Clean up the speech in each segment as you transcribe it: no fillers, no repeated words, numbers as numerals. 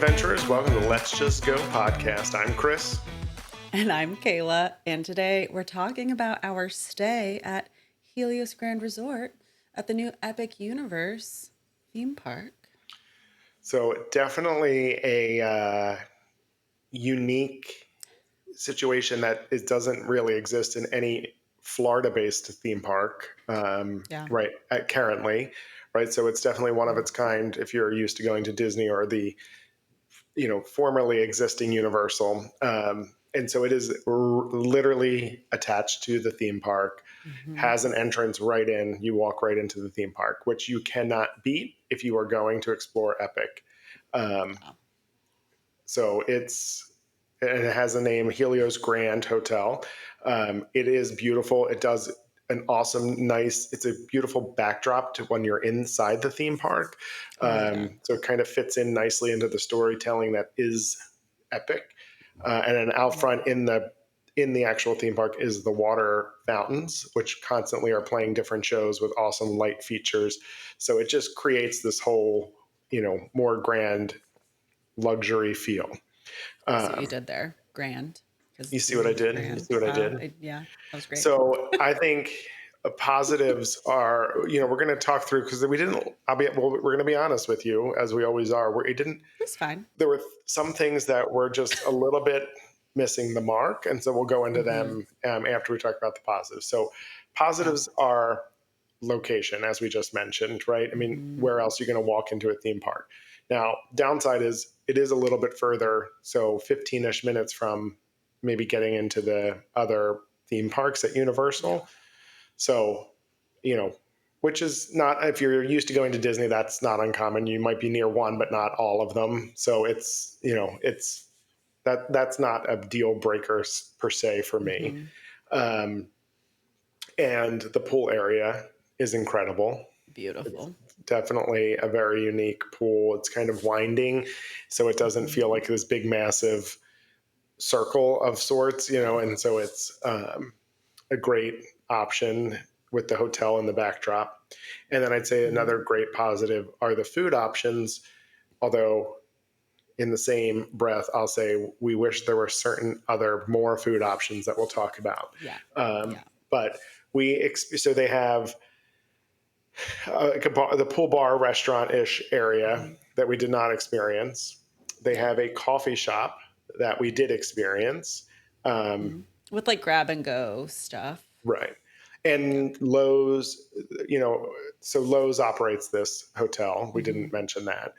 adventurers. Welcome to Let's Just Go podcast. I'm Chris. And I'm Kayla. And today we're talking about our stay at Helios Grand Resort at the new Epic Universe theme park. So definitely a unique situation that it doesn't really exist in any Florida-based theme park, Yeah. right? Currently, right? So it's definitely one of its kind. If you're used to going to Disney or the formerly existing Universal. And so it is literally attached to the theme park, has an entrance right in. You walk right into the theme park, which you cannot beat if you are going to explore Epic. So it has the name Helios Grand Hotel. It is beautiful. It does an awesome, nice, it's a beautiful backdrop to when you're inside the theme park. So it kind of fits in nicely into the storytelling that is Epic. And then out front in the actual theme park is the water fountains, which constantly are playing different shows with awesome light features. So it just creates this whole, more grand luxury feel. See what you did there. Grand. You see what I did? You Grand. see what I did? Yeah, that was great. So I think positives are, we're going to talk through because we're going to be honest with you, as we always are. It's fine. There were some things that were just a little bit missing the mark. And so we'll go into them after we talk about the positives. So positives are location, as we just mentioned, right? I mean, where else are you going to walk into a theme park? Now, downside is it is a little bit further. So 15-ish minutes from maybe getting into the other theme parks at Universal. So, which is not, if you're used to going to Disney, that's not uncommon. You might be near one, but not all of them. So that's not a deal breaker per se for me. And the pool area is incredible. Beautiful. It's definitely a very unique pool. It's kind of winding, so it doesn't feel like this big, massive circle of sorts, and so it's a great option with the hotel in the backdrop. And then I'd say another great positive are the food options, although in the same breath, I'll say we wish there were certain other more food options that we'll talk about. But so they have the pool bar restaurant-ish area that we did not experience. They have a coffee shop that we did experience. With like grab and go stuff. Right. And Lowe's, so Lowe's operates this hotel. We didn't mention that.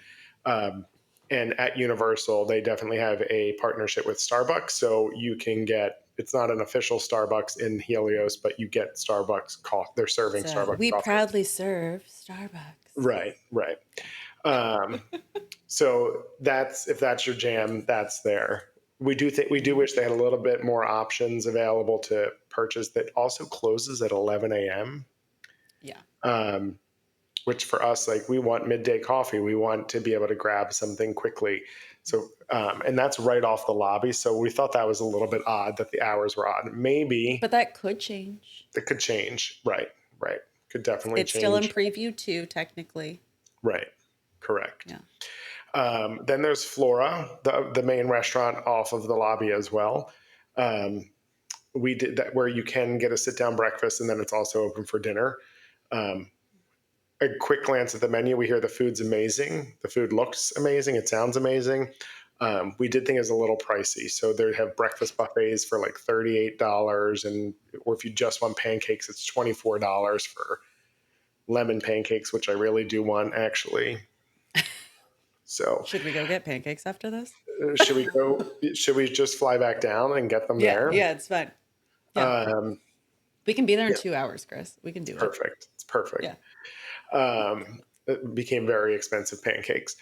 And at Universal, they definitely have a partnership with Starbucks. So you can it's not an official Starbucks in Helios, but you get Starbucks coffee. They're serving Starbucks We coffee. proudly serve Starbucks. Right. So if that's your jam, that's there. We do wish they had a little bit more options available to purchase that also closes at 11 a.m. Yeah. Which for us, like, we want midday coffee. We want to be able to grab something quickly. So, and that's right off the lobby. So we thought that was a little bit odd that the hours were odd. Maybe. But that could change. It could change. Right. Could definitely It's change. still in preview too, technically. Right. Correct. Yeah. Then there's Flora, the main restaurant off of the lobby as well. We did that where you can get a sit-down breakfast, and then it's also open for dinner. A quick glance at the menu, we hear the food's amazing. The food looks amazing. It sounds amazing. We did think it was a little pricey. So they have breakfast buffets for like $38, or if you just want pancakes, it's $24 for lemon pancakes, which I really do want, actually. So should we go get pancakes after this? Should we just fly back down and get them there? Yeah, it's fine. Yeah. We can be there in 2 hours, Chris. We can do it. It's perfect. Yeah. It became very expensive pancakes.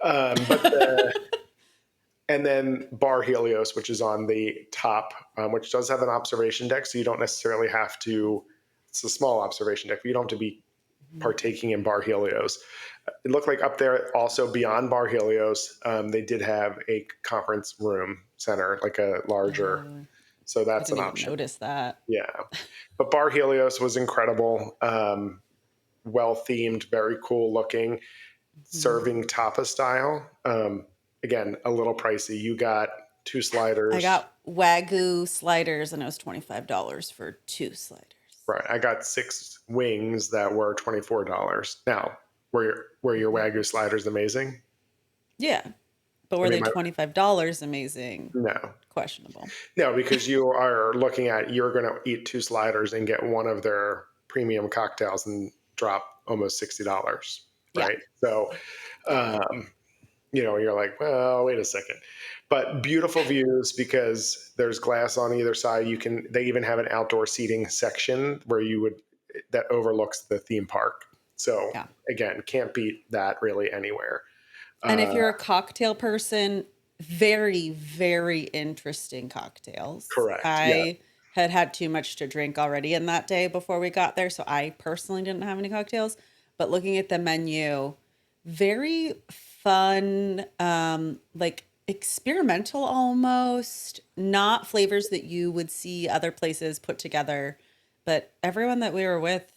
And then Bar Helios, which is on the top, which does have an observation deck. So you don't necessarily have to, it's a small observation deck, but you don't have to be partaking in Bar Helios. It looked like up there also beyond Bar Helios, they did have a conference room center, like a larger. So that's an option. Notice that. Yeah. But Bar Helios was incredible. Well themed, very cool looking, serving tapa style. again, a little pricey. You got two I sliders. got Wagyu sliders and it was $25 for two sliders. Right. I got six wings that were $24. Now, were your Mhm. Wagyu sliders amazing? Yeah. But I were mean, they $25 amazing? no. Questionable. No, because you are looking at you're going to eat two sliders and get one of their premium cocktails and drop almost $60, Yeah. right? So, Yeah. um, you're like, well, wait a second. But beautiful views because there's glass on either side. They even have an outdoor seating section where that overlooks the theme park. So Yeah. again, can't beat that really anywhere. And if Uh, you're a cocktail person, very, very interesting cocktails. correct. Yeah. I had too much to drink already in that day before we got there, so I personally didn't have any cocktails. But looking at the menu, very fun, like experimental almost, not flavors that you would see other places put together. But everyone that we were with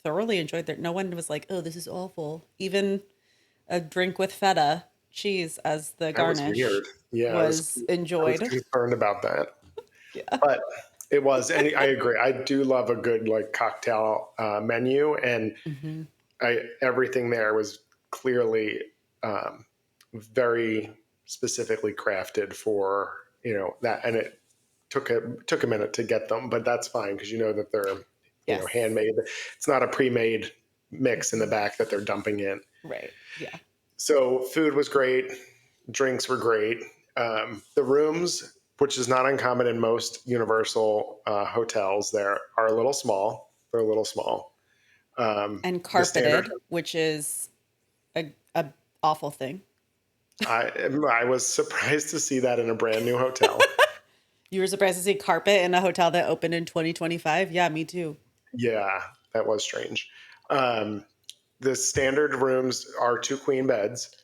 thoroughly enjoyed that. No one was like, "Oh, this is awful." Even a drink with feta cheese as the That was garnish weird. Yeah, was I was enjoyed. concerned about that. Yeah. But it was, and I agree. I do love a good like cocktail menu, and Hmm. everything there was clearly um, very specifically crafted for that, and it took a minute to get them, but that's fine because you know that they're Yes. handmade. It's not a pre-made mix in the Hmm. back that they're dumping in. Right. Yeah. So food was great, drinks were great. The rooms, which is not uncommon in most Universal hotels, there are a little small. They're a little small. And The standard. carpeted, which is a awful thing. I was surprised to see that in a brand new hotel. You were surprised to see carpet in a hotel that opened in 2025? Yeah, me too. Yeah, that was strange. Um, the standard rooms are two queen beds.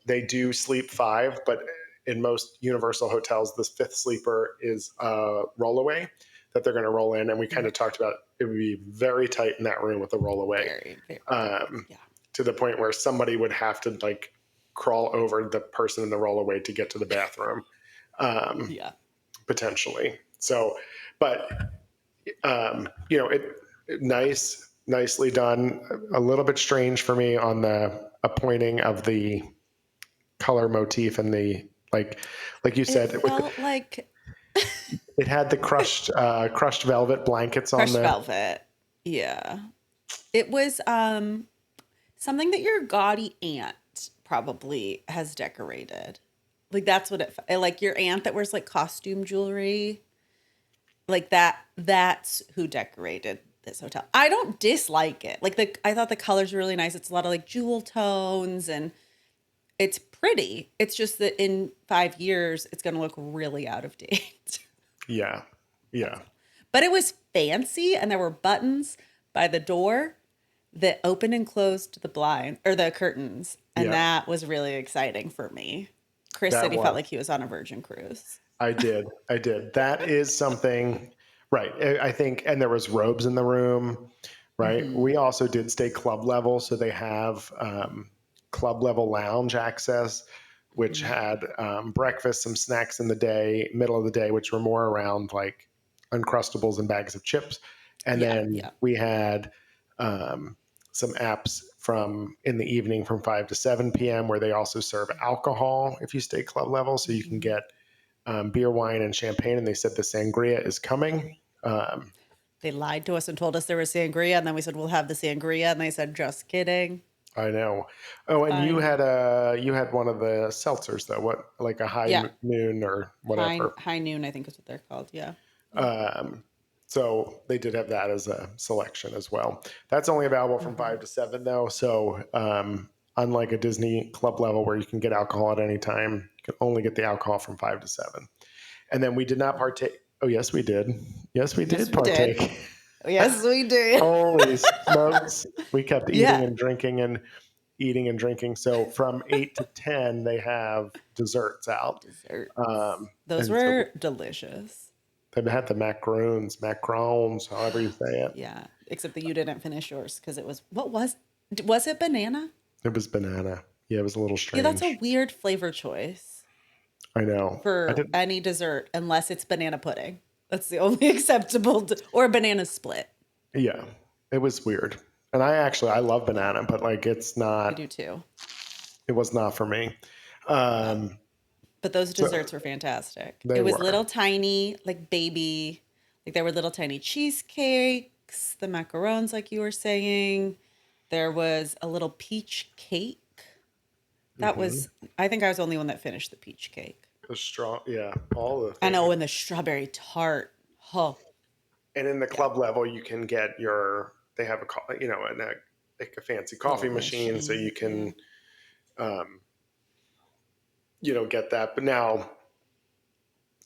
They do sleep five, but in most Universal hotels, the fifth sleeper is a rollaway that they're going to roll in. And we kind Mhm. of talked about it would be very tight in that room with a rollaway, Very, very tight. um, Yeah. to the point where somebody would have to like crawl over the person in the rollaway to get to the bathroom, um, Yeah. potentially. So, but nicely done. A little bit strange for me on the appointing of the color motif and the like you It said, felt like it had the crushed velvet blankets on crushed the. velvet. Yeah. It was something that your gaudy aunt probably has decorated. Like that's what like your aunt that wears like costume jewelry. Like that's who decorated this hotel. I don't dislike it. Like I thought the colors were really nice. It's a lot of like jewel tones and it's pretty. It's just that in 5 years it's going to look really out of date. Yeah, yeah, That's all. But it was fancy and there were buttons by the door that opened and closed the blind or the curtains. And yeah. that was really exciting for me. Chris That said he felt was. like he was on a Virgin cruise. I did. That is something, right? I think, and there was robes in the room, right? Hmm. We also did stay club level, so they have club level lounge access, which Hmm. had breakfast, some snacks in the day, middle of the day, which were more around like Uncrustables and bags of chips, and Yeah, then yeah. we had um, some apps from in the evening from 5 to 7 p.m. where they also serve alcohol if you stay club level, so you can Hmm. get beer, wine, and champagne, and they said the sangria is coming. They lied to us and told us there was sangria, and then we said we'll have the sangria, and they said just kidding. I know. Oh, and you Fine. had one of the seltzers though. What like a high Yeah, noon or whatever. high noon, I think is what they're called. Yeah, yeah. Um, so they did have that as a selection as well. That's only available from Hmm. 5 to 7 though. So unlike a Disney club level where you can get alcohol at any time, you can only get the alcohol from 5 to 7. And then we did not partake. Oh yes, we did. Yes, we Yes, did we did. partake. Yes, we did. Holy smokes. We kept eating Yeah, and drinking and eating and drinking. So from 8 to 10, they have desserts out. desserts. Those And so were delicious. they had the macarons, however you say it. Yeah, except that you didn't finish yours because it was what was it banana? It was banana. Yeah, it was a little Yeah, that's a strange. weird flavor choice I know. I for didn't. any dessert unless it's banana pudding. That's the only acceptable, or a banana split. Yeah, it was weird. And I love Yeah, banana, but like it's I do not. too. It was not for me. Yeah. Um, But those so desserts were fantastic. they It was were. little tiny, like baby, like there were little tiny cheesecakes, the macarons, like you were saying. There was a little peach cake. That Hmm. was, I think I was the only one that finished the peach cake. The strong, yeah, all the I know, things. and the strawberry tart. Oh, And in the yeah. club level, you can get your. They have like a fancy coffee Little machine, so you machine. Yeah. can, um, get that. But now,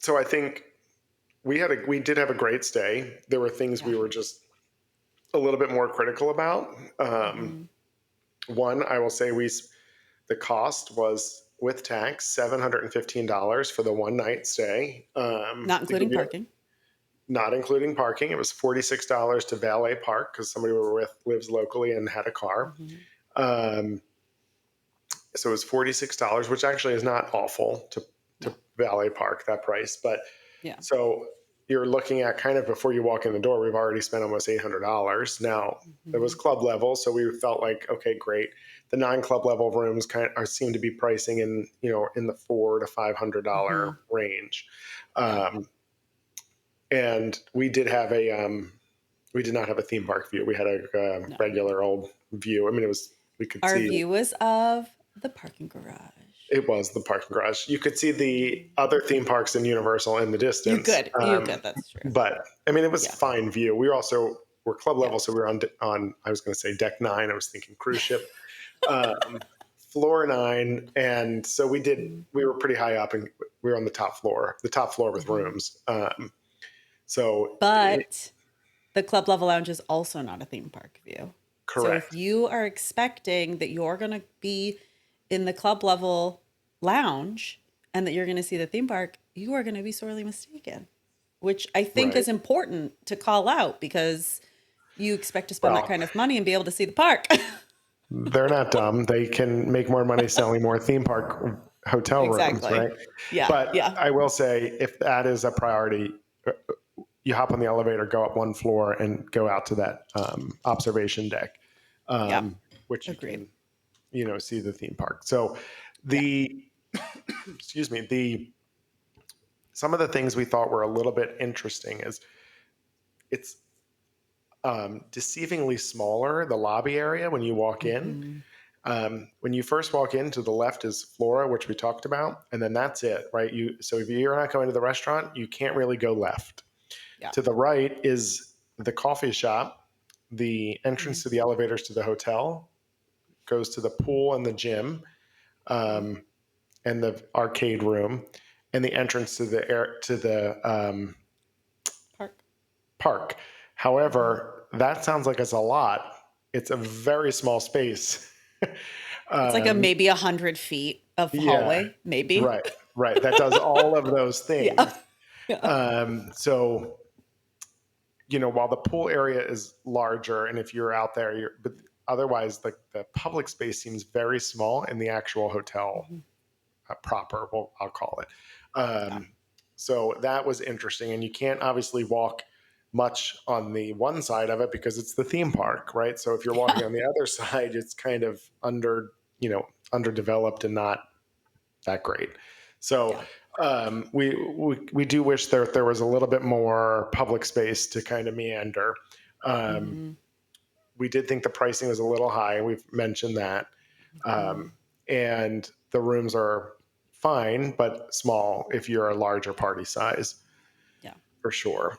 so I think we did have a great stay. There were things Yeah. we were just a little bit more critical about. Hmm. One, I will say the cost was with tax $715 for the one night stay. Not To give including you parking. not including parking, it was $46 to valet park because somebody we were with lives locally and had a car. Hmm. Um, so it was $46, which actually is not awful to No. valet park that price. But Yeah. so you're looking at kind of before you walk in the door, we've already spent almost $800. Now it was Hmm. club level, so we felt like okay, great. The non-club level rooms seem to be pricing in the $400 to $500 Hmm. range, Yeah. um, and we did not have a theme park view. We had a No. regular old view. I mean, we could Our see. view was of the parking garage. It was the parking garage. You could see the Mhm. other theme parks in Universal in the You distance, could. You could. That's true. but I mean, it was Yeah. fine view. We also were club Yeah. level, so we were on. I was going to say deck nine. I was thinking cruise ship, um, floor nine, and so we did. Mhm. We were pretty high up, and we were on the top floor with Mhm. rooms. So But the club level lounge is also not a theme park view. So if correct, you are expecting that you're going to be in the club level lounge and that you're going to see the theme park, you are going to be sorely mistaken, which I think right. is important to call out because you expect to spend that Well, kind of money and be able to see the park. they're not dumb. They can make more money selling more theme park hotel rooms, Exactly. right? Yeah. But Yeah. I will say, if that is a priority, you hop on the elevator, go up one floor, and go out to that observation deck, Yeah. um, which you Agreed. can, see the theme park. So Yeah. the excuse me, the some of the things we thought were a little bit interesting is it's deceivingly smaller the lobby area when you walk in. Hmm. When you first walk in, to the left is Flora, which we talked about, and then that's it, right? So if you're not going to the restaurant, you can't really go left. Yeah. To the right is the coffee shop. The Hmm. entrance to the elevators to the hotel goes to the pool and the gym, Hmm. um, and the arcade room, and the entrance to the Park. park. Hmm. However, that sounds like it's a lot. It's a very small space. It's like a um, maybe 100 feet of yeah, hallway, maybe. right, right. That does all of those Yeah. things. Yeah. So while the pool area is larger, and if you're out there, but otherwise, the public space seems very small in the actual hotel Mhm. proper. Well, I'll call it. Yeah. So that was interesting, and you can't obviously walk much on the one side of it because it's the theme park, right? So if you're walking Yeah. on the other side, it's kind of underdeveloped and not that great. So Yeah. we do wish there was a little bit more public space to kind of meander. Um, Hmm. we did think the pricing was a little high. We've mentioned that, Hmm. um, and the rooms are fine but small if you're a larger party size Yeah. for sure.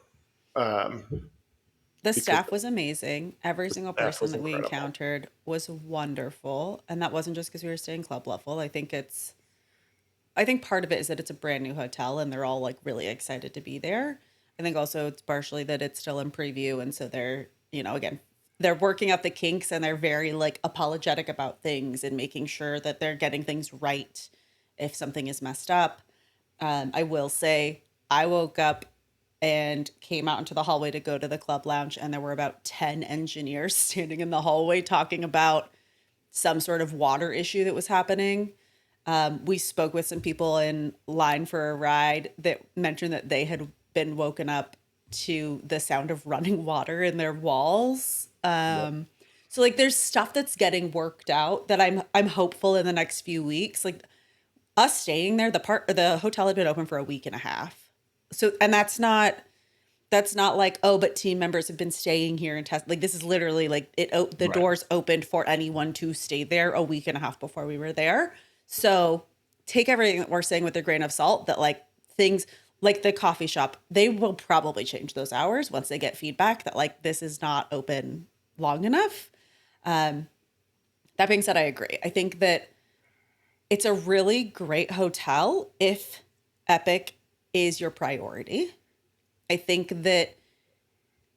Um, The because staff was amazing. Every the single staff person was that we incredible. encountered was wonderful. And that wasn't just because we were staying club level. I think part of it is that it's a brand new hotel and they're all like really excited to be there. I think also it's partially that it's still in preview. And so they're, again, they're working out the kinks and they're very like apologetic about things and making sure that they're getting things right if something is messed up. I will say I woke up and came out into the hallway to go to the club lounge, and there were about 10 engineers standing in the hallway talking about some sort of water issue that was happening. We spoke with some people in line for a ride that mentioned that they had been woken up to the sound of running water in their walls. Yep. So like there's stuff that's getting worked out that I'm hopeful in the next few weeks. Like us staying there, the hotel had been open for a week and a half. So and that's not like, oh, but team members have been staying here and test. Like this is literally like the Right. doors opened for anyone to stay there a week and a half before we were there. So take everything that we're saying with a grain of salt. That like things like the coffee shop, they will probably change those hours once they get feedback that like this is not open long enough. That being said, I agree. I think that it's a really great hotel if Epic is your priority. I think that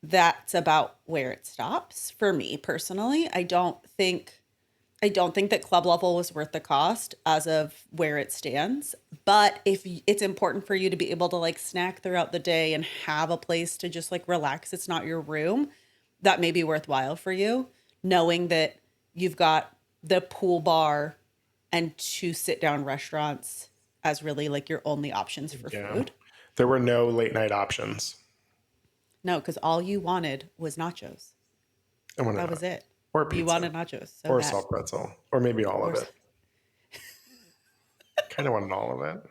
that's about where it stops for me personally. I don't think that club level was worth the cost as of where it stands. But if it's important for you to be able to like snack throughout the day and have a place to just like relax, it's not your room, that may be worthwhile for you, knowing that you've got the pool bar and two sit down restaurants as really like your only options for Yeah. food. There were no late night options. No, because all you wanted was nachos. I wanted That that. was it. Or You pizza. wanted nachos so Or a bad. salt pretzel. Or maybe all Or of it. Kind of wanted all of it.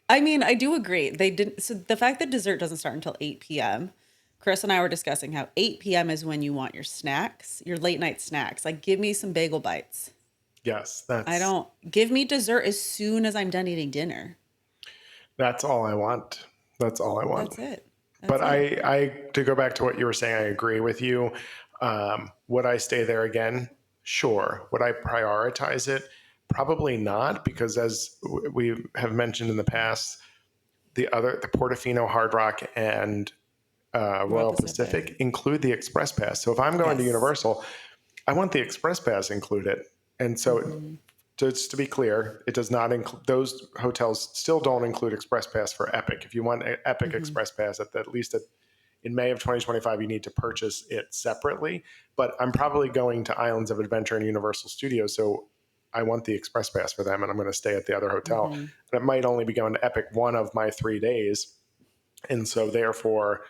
I mean, I do agree. They didn't. So the fact that dessert doesn't start until 8 p.m. Chris and I were discussing how 8 p.m. is when you want your snacks, your late night snacks. Like, give me some bagel bites. Yes, I don't give me dessert as soon as I'm done eating dinner. that's all I want. That's all I want. That's it. But That's it. to go back to what you were saying, I agree with you. Would I stay there again? Sure. Would I prioritize it? Probably not, because as we have mentioned in the past, the Portofino, Hard Rock, and Royal Royal Pacific. Pacific include the Express Pass. So if I'm going to Yes. Universal, I want the Express Pass included. And so Hmm. just to be clear, it does not include, those hotels still don't include Express Pass for Epic. If you want Epic Hmm. Express Pass, at least in May of 2025, you need to purchase it separately. But I'm probably going to Islands of Adventure and Universal Studios, so I want the Express Pass for them, and I'm going to stay at the other hotel. Hmm. And it might only be going to Epic one of my 3 days, and so therefore,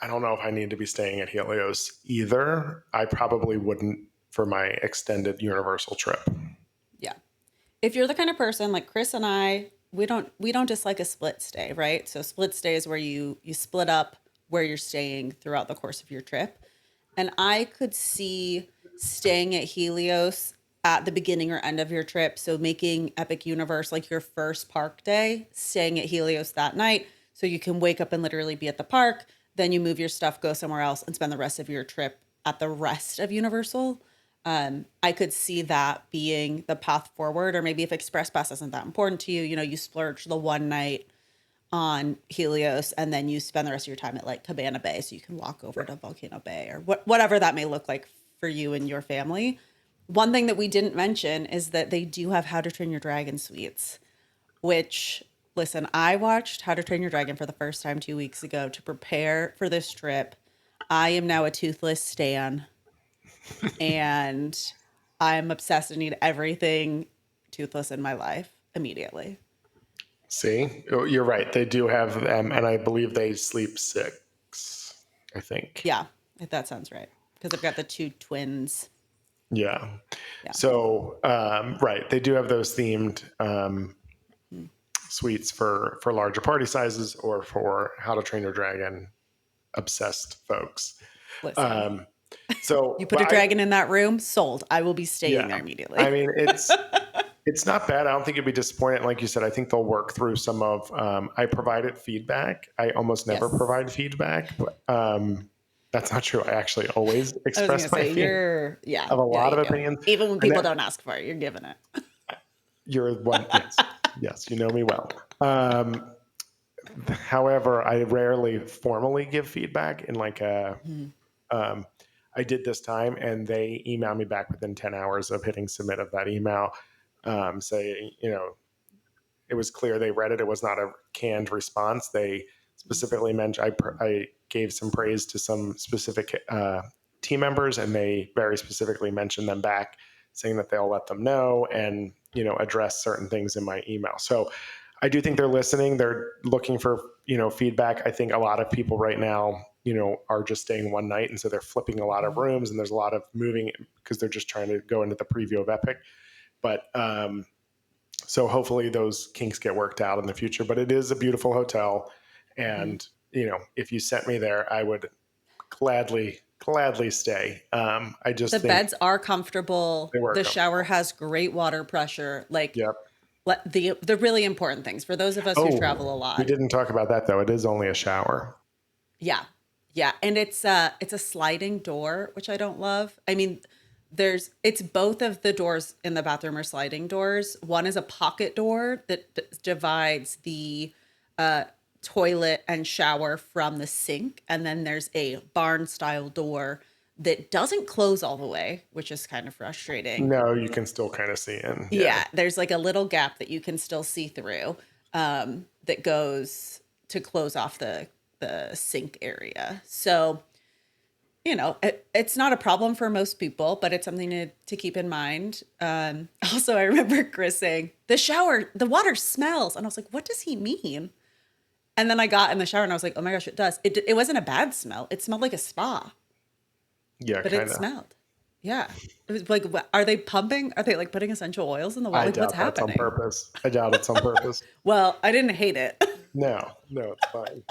I don't know if I need to be staying at Helios either. I probably wouldn't for my extended Universal trip. Yeah. If you're the kind of person like Chris and I, we don't dislike a split stay, right? So split stay is where you split up where you're staying throughout the course of your trip. And I could see staying at Helios at the beginning or end of your trip. So making Epic Universe like your first park day, staying at Helios that night. So you can wake up and literally be at the park. Then you move your stuff, go somewhere else, and spend the rest of your trip at the rest of Universal. I could see that being the path forward. Or maybe if Express Pass isn't that important to you, you splurge the one night on Helios and then you spend the rest of your time at like Cabana Bay so you can walk over to Volcano Bay or whatever that may look like for you and your family. One thing that we didn't mention is that they do have How to Train Your Dragon suites, which listen, I watched How to Train Your Dragon for the first time 2 weeks ago to prepare for this trip. I am now a toothless stan and I'm obsessed and need everything toothless in my life immediately. See, you're right. They do have them, and I believe they sleep six. I think. Yeah, if that sounds right. Because I've got the two twins. Yeah. Yeah. So, right, they do have those themed Hmm. suites for larger party sizes or for How to Train Your Dragon obsessed folks. Listen, Um, so, you put but a dragon in that room, sold. I will be staying yeah, there I immediately. mean, it's not bad. I don't think you'd be disappointed. Like you said, I think they'll work through some of. I provided feedback. I almost never Yes. provide feedback, but that's not true. I actually always I was going to express my say, feeling. yeah, I have a yeah, lot you of do. opinions. Even when I people know don't ask for it, you're giving it. you're one. Yes, yes, you know me well. However, I rarely formally give feedback in like a. Mhm. Um, I did this time, and they emailed me back within 10 hours of hitting submit of that email, saying, it was clear they read it. It was not a canned response. They specifically mentioned I gave some praise to some specific team members, and they very specifically mentioned them back, saying that they'll let them know and, address certain things in my email. So I do think they're listening. They're looking for, feedback. I think a lot of people right now, are just staying one night. And so they're flipping a lot of rooms, and there's a lot of moving because they're just trying to go into the preview of Epic. But so hopefully those kinks get worked out in the future. But it is a beautiful hotel. And, if you sent me there, I would gladly stay. I just The think beds are comfortable. they were The shower comfortable. has great water pressure. Like Yep. the really important things for those of us who travel a Oh, we lot. didn't talk about that though. It is only a shower. Yeah. Yeah. And it's a sliding door, which I don't love. I mean, it's both of the doors in the bathroom are sliding doors. One is a pocket door that divides the toilet and shower from the sink. And then there's a barn style door that doesn't close all the way, which is kind of frustrating. No, you can still kind of see in. Yeah. Yeah, there's like a little gap that you can still see through that goes to close off the sink area. So, it's not a problem for most people, but it's something to keep in mind. Also, I remember Chris saying, the water smells. And I was like, what does he mean? And then I got in the shower and I was like, oh my gosh, it does. It wasn't a bad smell. It smelled like a spa, Yeah, but kind it of. smelled. Yeah. It was like, are they pumping? Are they like putting essential oils in the water? I Like, what's doubt that's on happening? purpose. I doubt it's on purpose. Well, I didn't hate it. No, it's fine.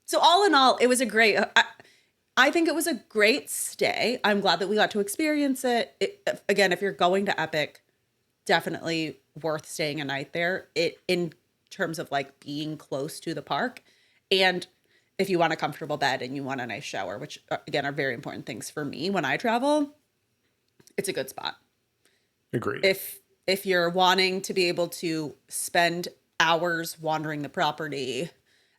So all in all, it was I think it was a great stay. I'm glad that we got to experience it. Again, if you're going to Epic, definitely worth staying a night there. In terms of like being close to the park, and if you want a comfortable bed and you want a nice shower, which again are very important things for me when I travel, it's a good spot. Agreed. If you're wanting to be able to spend hours wandering the property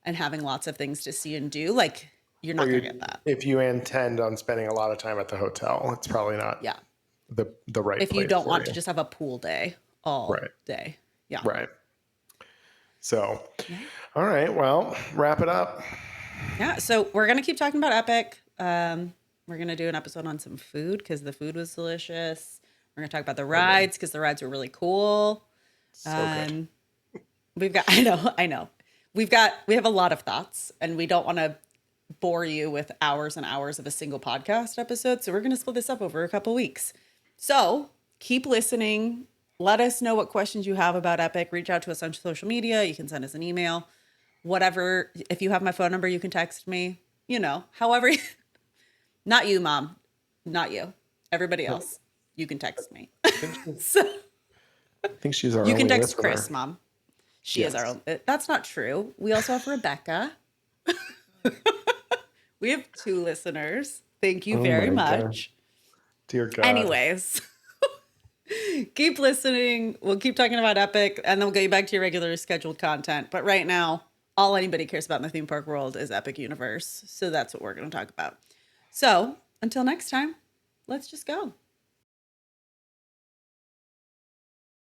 and having lots of things to see and do, like you're not Or going to get that. if you intend on spending a lot of time at the hotel, it's probably not Yeah. the right If you place don't for want you. to just have a pool day all Right. day. Yeah. Right. So, all right. Well, wrap it up. Yeah. So we're going to keep talking about Epic. We're going to do an episode on some food because the food was delicious. We're going to talk about the rides because the rides were really cool. So good. We've got, I know. We have a lot of thoughts and we don't want to bore you with hours and hours of a single podcast episode. So we're going to split this up over a couple weeks. So keep listening. Let us know what questions you have about Epic. Reach out to us on social media. You can send us an email, whatever. If you have my phone number, you can text me, however, not you, Mom, not you, everybody else, you can text me. So I think she's our you can only text listener. Chris, Mom. She is our Yes. own. That's not true. We also have Rebecca. We have 2 listeners. Thank you Oh very my God. much. Dear God. Anyways, keep listening. We'll keep talking about Epic and then we'll get you back to your regular scheduled content. But right now, all anybody cares about in the theme park world is Epic Universe. So that's what we're going to talk about. So until next time, let's just go.